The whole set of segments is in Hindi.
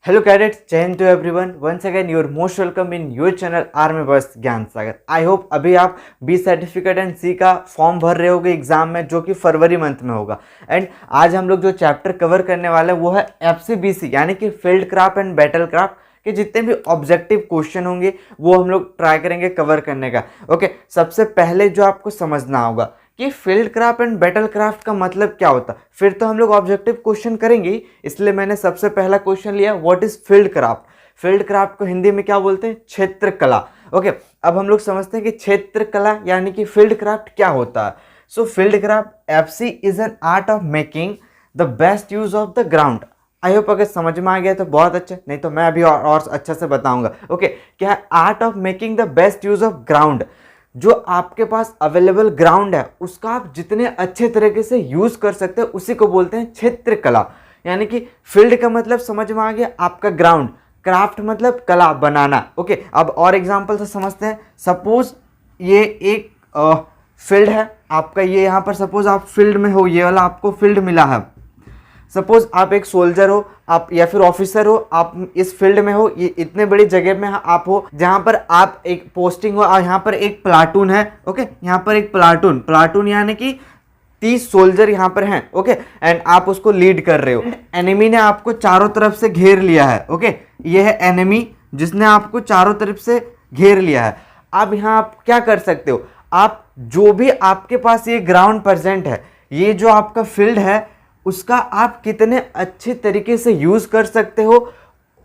Hello cadets, जय Hind to everyone. Once again, you're most welcome in your channel army boys ज्ञान सागर. आई होप अभी आप बी सर्टिफिकेट एंड सी का फॉर्म भर रहे होगे एग्जाम में, जो कि फरवरी मंथ में होगा. एंड आज हम लोग जो चैप्टर कवर करने वाले हैं वो है FCBC यानी कि field craft and battle craft के जितने भी ऑब्जेक्टिव क्वेश्चन होंगे वो हम लोग ट्राई करेंगे कवर करने का. ओके, सबसे पहले जो आपको समझना होगा कि field craft and battle craft का मतलब क्या होता है. फिर तो हम लोग ऑब्जेक्टिव क्वेश्चन करेंगे, इसलिए मैंने सबसे पहला क्वेश्चन लिया, what is field craft. Field craft को हिंदी में क्या बोलते हैं? क्षेत्र कला. ओके, अब हम लोग समझते हैं कि क्षेत्र कला यानी कि फील्ड क्राफ्ट क्या होता है. सो field craft FC is an art of making the best use of the ground. I hope अगर समझ में आ गया तो बहुत अच्छा, नहीं तो मैं अभी और अच्छा से बताऊंगा. ओके, क्या है? Art of making the best use of ground. जो आपके पास अवेलेबल ग्राउंड है उसका आप जितने अच्छे तरीके से यूज कर सकते हैं उसी को बोलते हैं क्षेत्र कला. यानी कि फील्ड का मतलब समझ में आ गया आपका ग्राउंड, क्राफ्ट मतलब कला बनाना. ओके, अब और एग्जांपल से समझते हैं. सपोज ये एक फील्ड है आपका, ये यहाँ पर सपोज आप फील्ड में हो, ये वाला आपको फील्ड मिला है. सपोज आप एक सोल्जर हो आप या फिर ऑफिसर हो, आप इस फील्ड में हो, ये इतने बड़ी जगह में आप हो जहां पर आप एक पोस्टिंग हो और यहाँ पर एक प्लाटून है. ओके, यहाँ पर एक प्लाटून यानी कि 30 सोल्जर यहाँ पर हैं. ओके, एंड आप उसको लीड कर रहे हो. एनिमी ने आपको चारों तरफ से घेर लिया है. ओके, ये है एनिमी जिसने आपको चारों तरफ से घेर लिया है. अब यहाँ आप क्या कर सकते हो, आप जो भी आपके पास ये ग्राउंड प्रेजेंट है, ये जो आपका फील्ड है उसका आप कितने अच्छे तरीके से यूज कर सकते हो,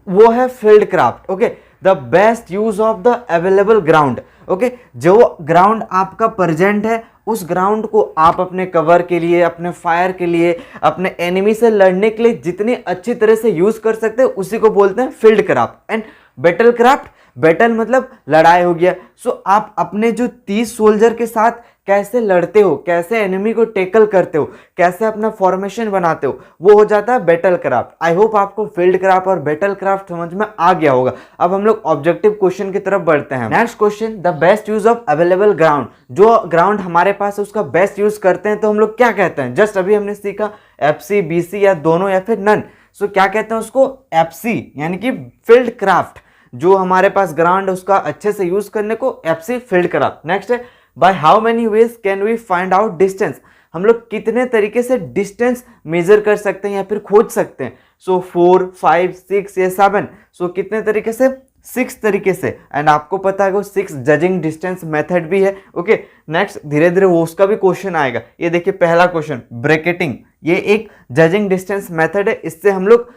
वो है field craft. Okay, the best use of the available ground. Okay, जो ग्राउंड आपका प्रेजेंट है उस ग्राउंड को आप अपने कवर के लिए, अपने फायर के लिए, अपने एनिमी से लड़ने के लिए जितनी अच्छी तरह से यूज कर सकते हैं उसी को बोलते हैं field craft. And battle craft, battle मतलब लड़ाई हो गया. सो आप अपने जो 30 सोल्जर के साथ कैसे लड़ते हो, कैसे एनिमी को टेकल करते हो, कैसे अपना फॉर्मेशन बनाते हो, वो हो जाता है बैटल क्राफ्ट. आई होप आपको फील्ड क्राफ्ट और बैटल क्राफ्ट समझ में आ गया होगा. अब हम लोग ऑब्जेक्टिव क्वेश्चन की तरफ बढ़ते हैं. Next question, the best use of available ground. जो ग्राउंड हमारे पास है उसका बेस्ट यूज करते हैं तो हम लोग क्या कहते हैं? जस्ट अभी हमने सीखा FC BC या दोनों या फिर नन. सो क्या कहते हैं उसको? FC यानी कि फील्ड क्राफ्ट. जो हमारे पास ग्राउंड है उसका अच्छे से यूज करने को FC फील्ड क्राफ्ट. नेक्स्ट है, by how many ways can we find out distance. हम लोग कितने तरीके से डिस्टेंस मेजर कर सकते हैं या फिर खोज सकते हैं? सो 4, 5, 6 या 7. सो कितने तरीके से? 6 तरीके से. एंड आपको पता है 6 जजिंग डिस्टेंस मेथड भी है. ओके, नेक्स्ट धीरे धीरे वो उसका भी क्वेश्चन आएगा. ये देखिए पहला क्वेश्चन, ब्रैकेटिंग. ये एक जजिंग डिस्टेंस मेथड है, इससे हम लोग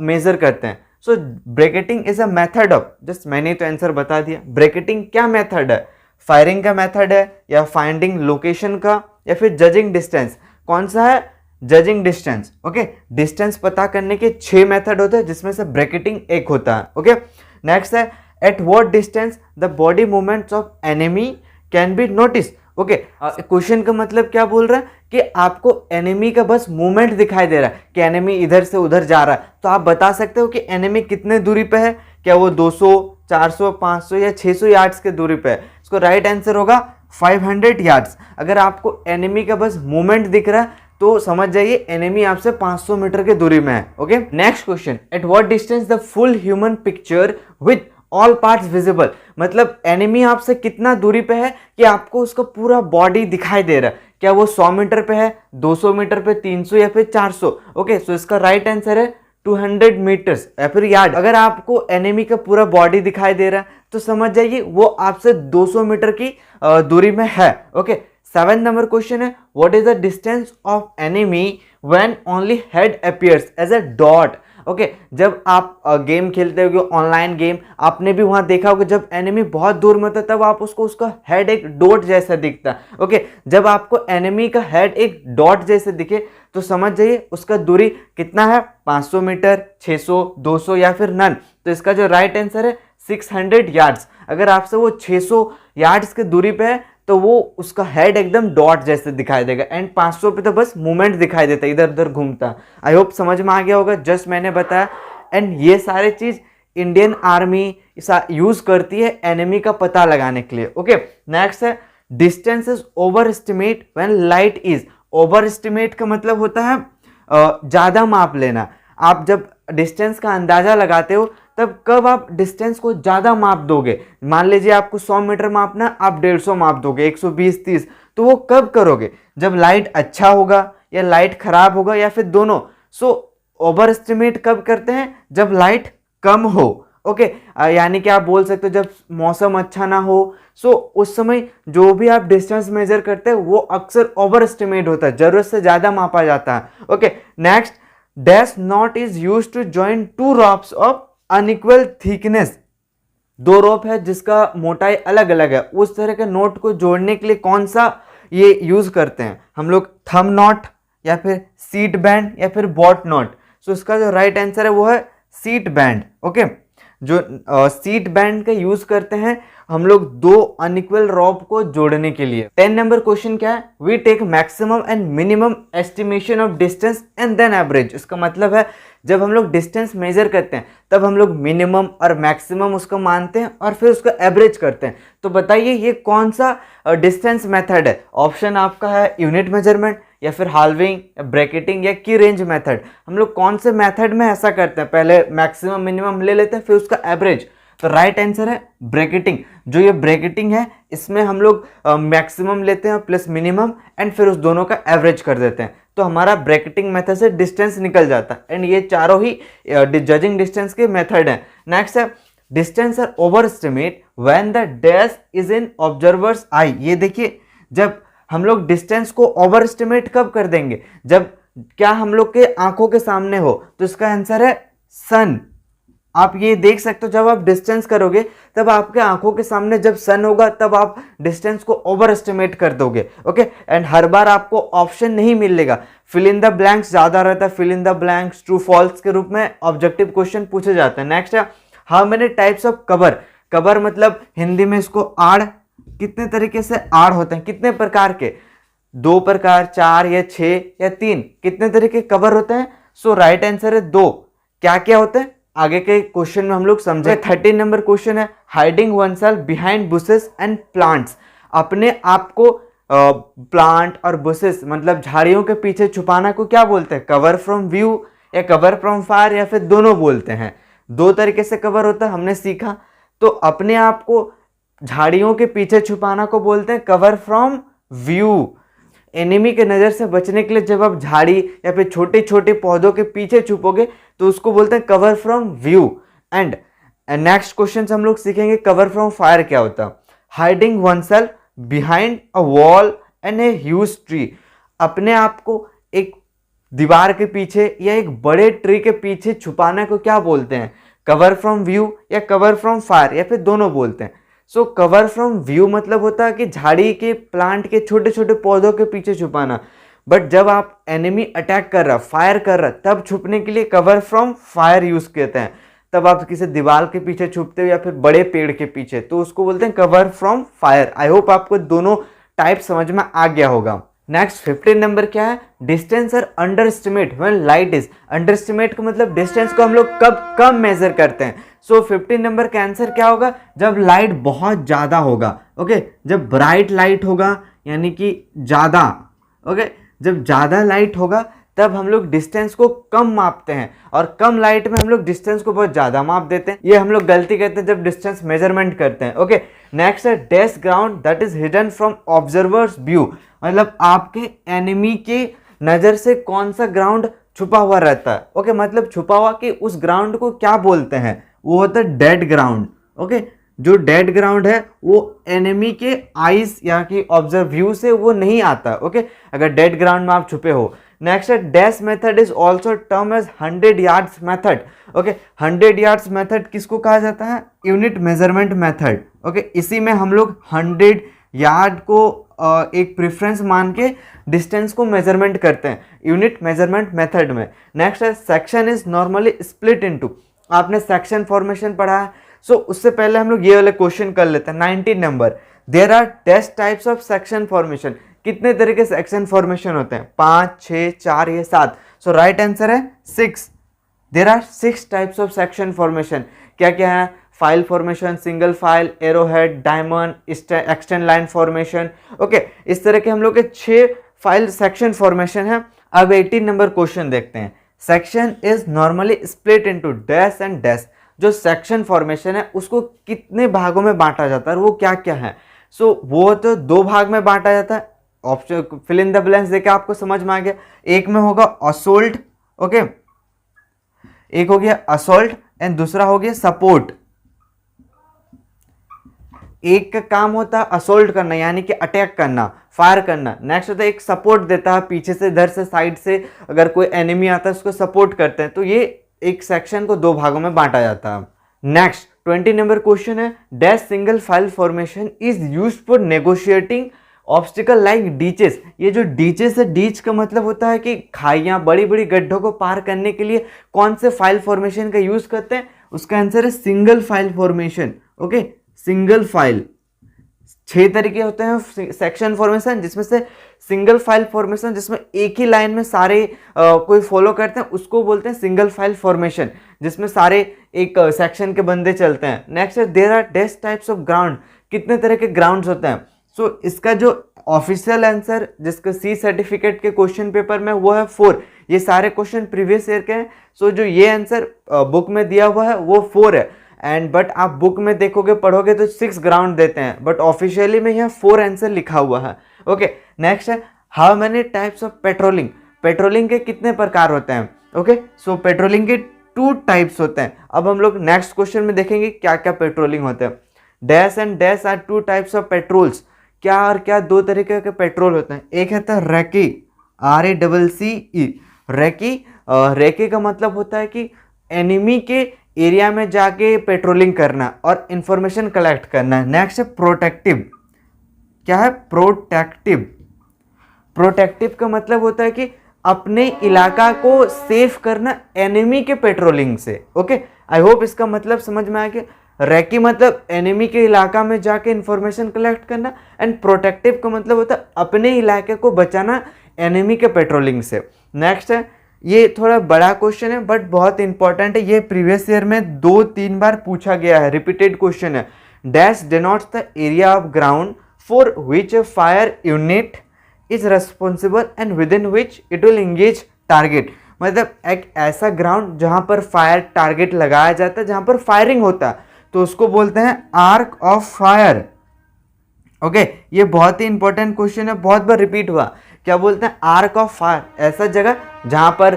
मेजर करते हैं. So bracketing is a method of, just मैंने तो आंसर बता दिया. ब्रैकेटिंग क्या मेथड है? फायरिंग का मेथड है या फाइंडिंग लोकेशन का या फिर जजिंग डिस्टेंस? कौन सा है? Judging distance. ओके, डिस्टेंस पता करने के 6 मेथड होते हैं जिसमें से ब्रैकेटिंग एक होता है. ओके, नेक्स्ट है, at what distance the body movements of enemy can be notice. Okay, question का मतलब क्या बोल रहा है कि आपको एनिमी का बस मूवमेंट दिखाई दे रहा है कि एनिमी इधर से उधर जा रहा है, तो आप बता सकते हो कि एनिमी कितने दूरी पे है. क्या वो 200, 400, 500 या 600 यार्ड्स के दूरी पे है? इसको राइट आंसर होगा 500 यार्ड्स. अगर आपको एनिमी का बस मूवमेंट दिख रहा है तो समझ जाइए एनिमी आपसे 500 मीटर की दूरी में है. Okay, next question, at what distance the full human picture with all parts visible. मतलब एनिमी आपसे कितना दूरी पे है कि आपको उसका पूरा बॉडी दिखाई दे रहा है? क्या वो 100 मीटर पे है, 200 मीटर पे, 300 या फिर 400? ओके, सो इसका राइट आंसर है 200 मीटर्स या फिर यार्ड. अगर आपको एनिमी का पूरा बॉडी दिखाई दे रहा है तो समझ जाइए वो आपसे 200 मीटर की दूरी में है. ओके, 7 नंबर क्वेश्चन है, what is the distance of enemy when only head appears as a dot. Okay, जब आप गेम खेलते हो ऑनलाइन गेम, आपने भी वहां देखा होगा जब एनिमी बहुत दूर में होता है तब आप उसको उसका हेड एक डॉट जैसा दिखता है. ओके, जब आपको एनिमी का हेड एक डॉट जैसे दिखे तो समझ जाइए उसका दूरी कितना है? 500 मीटर, 600, 200 या फिर नन. तो इसका जो राइट आंसर है 600 यार्ड्स. अगर आपसे वो 600 यार्ड्स की दूरी पे है तो वो उसका हेड एकदम डॉट जैसे दिखाई देगा. एंड 500 पे तो बस मूवमेंट दिखाई देता है, इधर उधर घूमता. आई होप समझ में आ गया होगा, जस्ट मैंने बताया. एंड ये सारे चीज इंडियन आर्मी यूज करती है एनिमी का पता लगाने के लिए. ओके, नेक्स्ट है, distance is over estimate when light is. Over estimate का मतलब होता है ज्यादा माप लेना. आप जब डिस्टेंस का अंदाज़ा लगाते हो तब कब आप डिस्टेंस को ज़्यादा माप दोगे। मान लीजिए आपको 100 मीटर मापना, आप 150 माप दोगे, 120, 30, तो वो कब करोगे? जब लाइट अच्छा होगा या लाइट खराब होगा या फिर दोनों। सो ओवर एस्टिमेट कब करते हैं? जब लाइट कम हो। ओके, यानी कि आप बोल सकते हो जब मौसम अच्छा ना हो। सो उस समय जो भी आप डिस्टेंस मेजर करते हैं वो अक्सर ओवर एस्टिमेट होता है, जरूरत से ज़्यादा मापा जाता है। Okay, next, dash knot is use to join two ropes of unequal thickness. दो रोप है जिसका मोटाई अलग अलग है, उस तरह के नोट को जोड़ने के लिए कौन सा ये यूज करते हैं हम लोग? थंब नॉट या फिर सीट बैंड या फिर बॉट नॉट। सो इसका जो राइट आंसर है वो है सीट बैंड। ओके, जो सीट बैंड का यूज करते हैं हम लोग दो अनइक्वल रॉप को जोड़ने के लिए। 10 नंबर क्वेश्चन क्या है? We take maximum and minimum estimation of distance and then average. इसका मतलब है जब हम लोग डिस्टेंस मेजर करते हैं तब हम लोग मिनिमम और मैक्सिमम उसको मानते हैं और फिर उसका एवरेज करते हैं। तो बताइए ये कौन सा डिस्टेंस मेथड है? ऑप्शन आपका है यूनिट मेजरमेंट या फिर हाल्विंग या ब्रैकेटिंग या की रेंज मेथड। हम लोग कौन से मेथड में ऐसा करते हैं? पहले मैक्सिमम मिनिमम ले लेते हैं फिर उसका एवरेज। तो राइट आंसर है ब्रैकेटिंग। जो ये ब्रैकेटिंग है इसमें हम लोग मैक्सिमम लेते हैं प्लस मिनिमम एंड फिर उस दोनों का एवरेज कर देते हैं। तो हमारा ब्रैकेटिंग मेथड से डिस्टेंस निकल जाता है एंड ये चारों ही जजिंग डिस्टेंस के मेथड हैं। नेक्स्ट है distance are over estimate when the dash is in observer's eye. ये देखिए, जब हम लोग डिस्टेंस को ओवर एस्टिमेट कब कर देंगे? जब क्या हम लोग के आंखों के सामने हो। तो इसका आंसर है सन। आप ये देख सकते हो जब आप डिस्टेंस करोगे तब आपके आंखों के सामने जब सन होगा तब आप डिस्टेंस को ओवर एस्टिमेट कर दोगे। ओके, एंड हर बार आपको ऑप्शन नहीं मिलेगा, फिल इन द ब्लैंक्स ज्यादा रहता है। Fill in the blanks true false के रूप में ऑब्जेक्टिव क्वेश्चन पूछे जाते हैं। नेक्स्ट है how many types of cover. Cover मतलब हिंदी में इसको आड़। कितने तरीके से आड़ होते हैं? कितने प्रकार के? 2 प्रकार, 4 या 6 या 3? कितने तरीके कवर होते हैं? सो राइट आंसर है 2। क्या क्या होते हैं आगे के क्वेश्चन में हम लोग समझे। 13 नंबर क्वेश्चन है hiding one self behind bushes and plants. अपने आप को प्लांट और बुशेस मतलब झाड़ियों के पीछे छुपाना को क्या बोलते हैं? कवर फ्रॉम व्यू या कवर फ्रॉम फायर या फिर दोनों बोलते हैं। 2 तरीके से कवर होता है हमने सीखा। तो अपने आप को झाड़ियों के पीछे छुपाना को बोलते हैं कवर फ्रॉम व्यू। एनिमी के नज़र से बचने के लिए जब आप झाड़ी या फिर छोटे छोटे पौधों के पीछे छुपोगे तो उसको बोलते हैं cover from view. And next question हम लोग सीखेंगे कवर फ्रॉम फायर क्या होता है। Hiding one self behind a wall and a huge tree. अपने आप को एक दीवार के पीछे या एक बड़े ट्री के पीछे छुपाने को क्या बोलते हैं? कवर फ्रॉम व्यू या कवर फ्रॉम फायर या फिर दोनों बोलते हैं। सो कवर फ्रॉम व्यू मतलब होता है कि झाड़ी के प्लांट के छोटे छोटे पौधों के पीछे छुपाना। बट जब आप एनिमी अटैक कर रहा, फायर कर रहा, तब छुपने के लिए कवर फ्रॉम फायर यूज करते हैं। तब आप किसी दीवार के पीछे छुपते हो या फिर बड़े पेड़ के पीछे, तो उसको बोलते हैं cover from fire. I hope आपको दोनों टाइप समझ में आ गया होगा। नेक्स्ट 15 नंबर क्या है? डिस्टेंस और under estimate when light is. Under estimate का मतलब डिस्टेंस को हम लोग कब कम मेजर करते हैं। सो 15 नंबर का आंसर क्या होगा? जब लाइट बहुत ज़्यादा होगा। ओके, जब ब्राइट लाइट होगा यानी कि ज़्यादा। ओके, जब ज़्यादा लाइट होगा तब हम लोग डिस्टेंस को कम मापते हैं और कम लाइट में हम लोग डिस्टेंस को बहुत ज़्यादा माप देते हैं। ये हम लोग गलती करते हैं जब डिस्टेंस मेजरमेंट करते हैं। ओके, नेक्स्ट है dash ground that is hidden from observers view. मतलब आपके एनिमी की नज़र से कौन सा ग्राउंड छुपा हुआ रहता है। ओके, मतलब छुपा हुआ कि उस ग्राउंड को क्या बोलते हैं? वो होता है डेड ग्राउंड। ओके, जो डेड ग्राउंड है वो एनिमी के आईज या कि ऑब्जर्व व्यू से वो नहीं आता। ओके, अगर डेड ग्राउंड में आप छुपे हो। नेक्स्ट है dash method is also term as 100 yards method. Okay, 100 yards method किसको कहा जाता है? Unit measurement method. ओके, इसी में हम लोग 100 यार्ड को एक प्रेफरेंस मान के डिस्टेंस को मेजरमेंट करते हैं यूनिट मेजरमेंट मेथड में। नेक्स्ट है section is normally split into. आपने सेक्शन फॉर्मेशन पढ़ा है। सो उससे पहले हम लोग ये वाले क्वेश्चन कर लेते हैं। 19 number, there are dash types of section formation. कितने तरीके से सेक्शन फॉर्मेशन होते हैं? 5, 6, 4 या 7? सो राइट आंसर है 6। There are 6 types of section formation. क्या क्या है? File formation, single file, arrowhead, diamond, extend line formation. Okay, इस तरह के हम लोग के 6 फाइल सेक्शन फॉर्मेशन है। अब 18 नंबर क्वेश्चन देखते हैं। Section is normally split into dash and dash. जो सेक्शन फॉर्मेशन है उसको कितने भागों में बांटा जाता है और वो क्या क्या है? सो वो तो 2 भाग में बांटा जाता है। Option fill in the blanks देके आपको समझ में आ गया। एक में होगा असोल्ट, ओके, एक हो गया असोल्ट एंड दूसरा हो गया सपोर्ट। एक का काम होता है असोल्ट करना यानी कि अटैक करना, फायर करना। नेक्स्ट होता है एक सपोर्ट देता है, पीछे से, इधर से, साइड से अगर कोई एनिमी आता है उसको सपोर्ट करते हैं। तो ये एक सेक्शन को 2 भागों में बांटा जाता है। नेक्स्ट 20 नंबर क्वेश्चन है, dash single file formation is used for negotiating obstacle like ditches. ये जो डीचेस है, डीच का मतलब होता है कि खाइयां, बड़ी बड़ी गड्ढों को पार करने के लिए कौन से फाइल फॉर्मेशन का यूज करते हैं? उसका आंसर है single file formation. Okay, single file. 6 तरीके होते हैं सेक्शन फॉर्मेशन, जिसमें से सिंगल फाइल फॉर्मेशन जिसमें एक ही लाइन में सारे कोई फॉलो करते हैं उसको बोलते हैं सिंगल फाइल फॉर्मेशन, जिसमें सारे एक सेक्शन के बंदे चलते हैं। नेक्स्ट है there are dash types of ground. कितने तरह के ग्राउंड्स होते हैं? सो इसका जो ऑफिशियल आंसर जिसका सी सर्टिफिकेट के क्वेश्चन पेपर में वो है 4। ये सारे क्वेश्चन प्रीवियस ईयर के हैं। सो जो ये आंसर बुक में दिया हुआ है वो 4 है एंड बट आप बुक में देखोगे, पढ़ोगे तो 6 ग्राउंड देते हैं, बट ऑफिशियली में यहाँ 4 आंसर लिखा हुआ है। ओके, नेक्स्ट है how many types of patrolling. Patrolling के कितने प्रकार होते हैं? ओके, सो पेट्रोलिंग के 2 टाइप्स होते हैं। अब हम लोग नेक्स्ट क्वेश्चन में देखेंगे क्या क्या पेट्रोलिंग होते हैं। Dash and dash are 2 types of patrols. क्या और क्या 2 तरीके के पेट्रोल होते हैं? एक है तो रैकी, RACCE, रैकी। रैकी का मतलब होता है कि एनिमी के एरिया में जाके पेट्रोलिंग करना और इंफॉर्मेशन कलेक्ट करना। नेक्स्ट है प्रोटेक्टिव। क्या है? प्रोटेक्टिव। प्रोटेक्टिव का मतलब होता है कि अपने इलाका को सेफ करना एनिमी के पेट्रोलिंग से। ओके, आई होप इसका मतलब समझ में आ गया। रैकी मतलब एनिमी के इलाका में जाके इंफॉर्मेशन कलेक्ट करना एंड प्रोटेक्टिव का मतलब होता है अपने इलाके को बचाना एनिमी के पेट्रोलिंग से। नेक्स्ट है, ये थोड़ा बड़ा क्वेश्चन है बट बहुत इंपॉर्टेंट है। ये प्रीवियस ईयर में 2-3 बार पूछा गया है, रिपीटेड क्वेश्चन है। Dash denotes the area of ground for which fire unit is responsible and with in which it will engage target. मतलब एक ऐसा ग्राउंड जहां पर फायर टारगेट लगाया जाता है, जहां पर फायरिंग होता है, तो उसको बोलते हैं आर्क ऑफ फायर। ओके, ये बहुत ही इंपॉर्टेंट क्वेश्चन है, बहुत बार रिपीट हुआ। क्या बोलते हैं? Arc of fire. ऐसा जगह जहां पर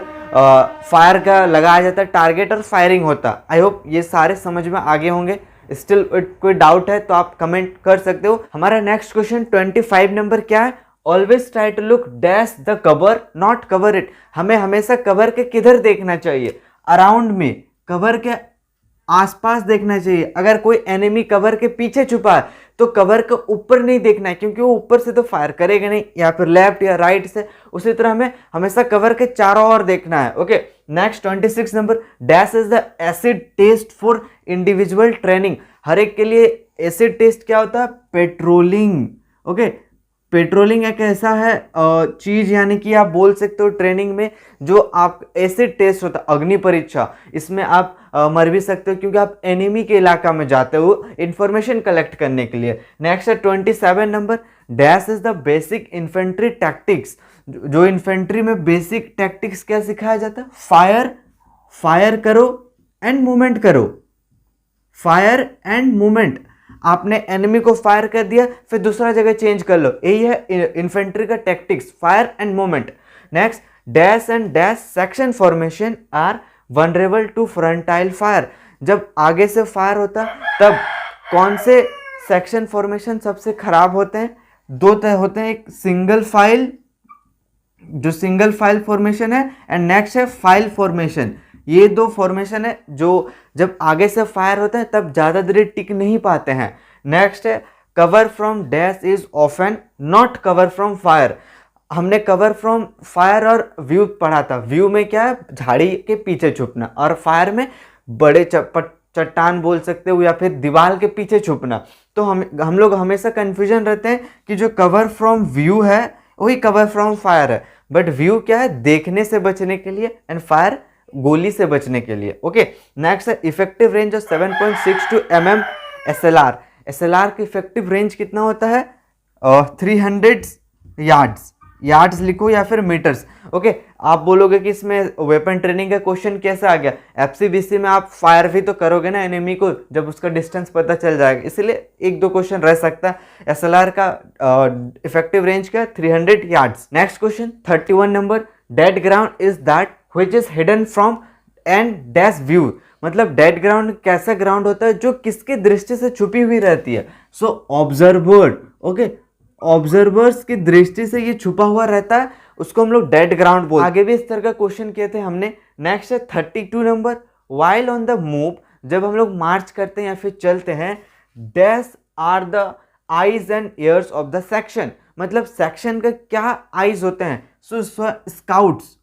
फायर का लगाया जाता है टारगेट और फायरिंग होता। आई होप ये सारे समझ में आगे होंगे। स्टिल कोई डाउट है तो आप कमेंट कर सकते हो। हमारा नेक्स्ट क्वेश्चन 25 नंबर क्या है? Always try to look dash the cover not cover it. हमें हमेशा कवर के किधर देखना चाहिए? अराउंड में, कवर के आसपास देखना चाहिए। अगर कोई एनिमी कवर के पीछे छुपा है तो कवर के ऊपर नहीं देखना है, क्योंकि वो ऊपर से तो फायर करेगा नहीं, या फिर लेफ्ट या राइट से। उसी तरह हमें हमेशा कवर के चारों ओर देखना है। Okay, next 26 number, dash is the acid test for individual training. हर एक के लिए एसिड टेस्ट क्या होता है? पेट्रोलिंग। ओके, पेट्रोलिंग एक ऐसा है चीज, यानी कि आप बोल सकते हो ट्रेनिंग में जो आप एसिड टेस्ट होता है, अग्नि परीक्षा। इसमें आप मर भी सकते हो क्योंकि आप एनिमी के इलाका में जाते हो इंफॉर्मेशन कलेक्ट करने के लिए। नेक्स्ट है 27 number, dash is the basic infantry tactics. जो इन्फेंट्री में बेसिक टैक्टिक्स क्या सिखाया जाता है? फायर, फायर करो एंड मूवमेंट करो। Fire and movement. आपने एनिमी को फायर कर दिया, फिर दूसरा जगह चेंज कर लो। यही है इन्फेंट्री का tactics, fire and movement. Next, dash and dash section formation are vulnerable to frontal fire. जब आगे से फायर होता तब कौन से सेक्शन फॉर्मेशन सबसे खराब होते हैं? 2 होते हैं, एक सिंगल फाइल, जो सिंगल फाइल फॉर्मेशन है, एंड नेक्स्ट है फाइल फॉर्मेशन। ये 2 फॉर्मेशन है जो जब आगे से फायर होते हैं तब ज़्यादा देर टिक नहीं पाते हैं। नेक्स्ट है cover from dash is often not cover from fire. हमने कवर फ्रॉम फायर और व्यू पढ़ा था। व्यू में क्या है? झाड़ी के पीछे छुपना, और फायर में बड़े चट्टान बोल सकते हो या फिर दीवार के पीछे छुपना। तो हम लोग हमेशा कंफ्यूजन रहते हैं कि जो कवर फ्रॉम व्यू है वही कवर फ्रॉम फायर है, बट व्यू क्या है? देखने से बचने के लिए, एंड फायर गोली से बचने के लिए। ओके, नेक्स्ट है effective range of 7.62 mm SLR। SLR की इफेक्टिव रेंज कितना होता है? 300 यार्ड्स। यार्ड्स लिखो या फिर मीटर्स। ओके, आप बोलोगे कि इसमें वेपन ट्रेनिंग का क्वेश्चन कैसे आ गया? एफसीबीसी में आप फायर भी तो करोगे ना एनिमी को, जब उसका डिस्टेंस पता चल जाएगा, इसलिए एक दो क्वेश्चन रह सकता है। एसएलआर का इफेक्टिव रेंज क्या है? 300 yards. Next question 31 number, dead ground is that which is hidden from and dash view. मतलब डेड ग्राउंड कैसा ग्राउंड होता है जो किसकी दृष्टि से छुपी हुई रहती है? सो ऑब्जर्वर। ओके, ऑब्जर्वर्स की दृष्टि से ये छुपा हुआ रहता है, उसको हम लोग डेड ग्राउंड बोलते हैं। आगे भी इस तरह का क्वेश्चन किए थे हमने। नेक्स्ट है 32 number, while on the move, जब हम लोग मार्च करते हैं या फिर चलते हैं, dash are the eyes and ears of the section. मतलब सेक्शन का क्या आईज होते हैं? सो स्काउट्स,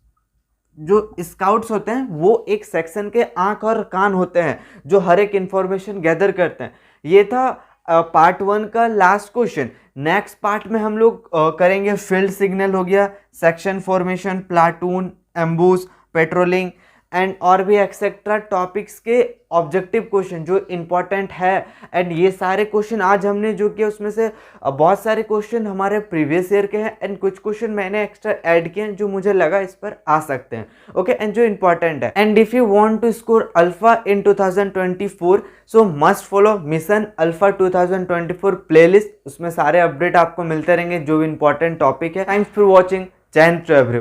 जो स्काउट्स होते हैं वो एक सेक्शन के आंख और कान होते हैं जो हर एक इंफॉर्मेशन गैदर करते हैं। ये था पार्ट 1 का लास्ट क्वेश्चन। नेक्स्ट पार्ट में हम लोग करेंगे फील्ड सिग्नल हो गया, section formation, platoon, ambush, patrolling and और भी एक्सेट्रा टॉपिक्स के ऑब्जेक्टिव क्वेश्चन जो इंपॉर्टेंट है। एंड ये सारे क्वेश्चन आज हमने जो किया उसमें से बहुत सारे क्वेश्चन हमारे प्रीवियस ईयर के हैं एंड कुछ क्वेश्चन मैंने एक्स्ट्रा ऐड किए हैं जो मुझे लगा इस पर आ सकते हैं। ओके, एंड जो इंपॉर्टेंट है, and if you want to score alpha in 2024 so must follow mission alpha 2024 playlist. उसमें सारे अपडेट आपको मिलते रहेंगे जो भी इंपॉर्टेंट टॉपिक है। Thanks for watching. जय हिंद टू एवरीवन।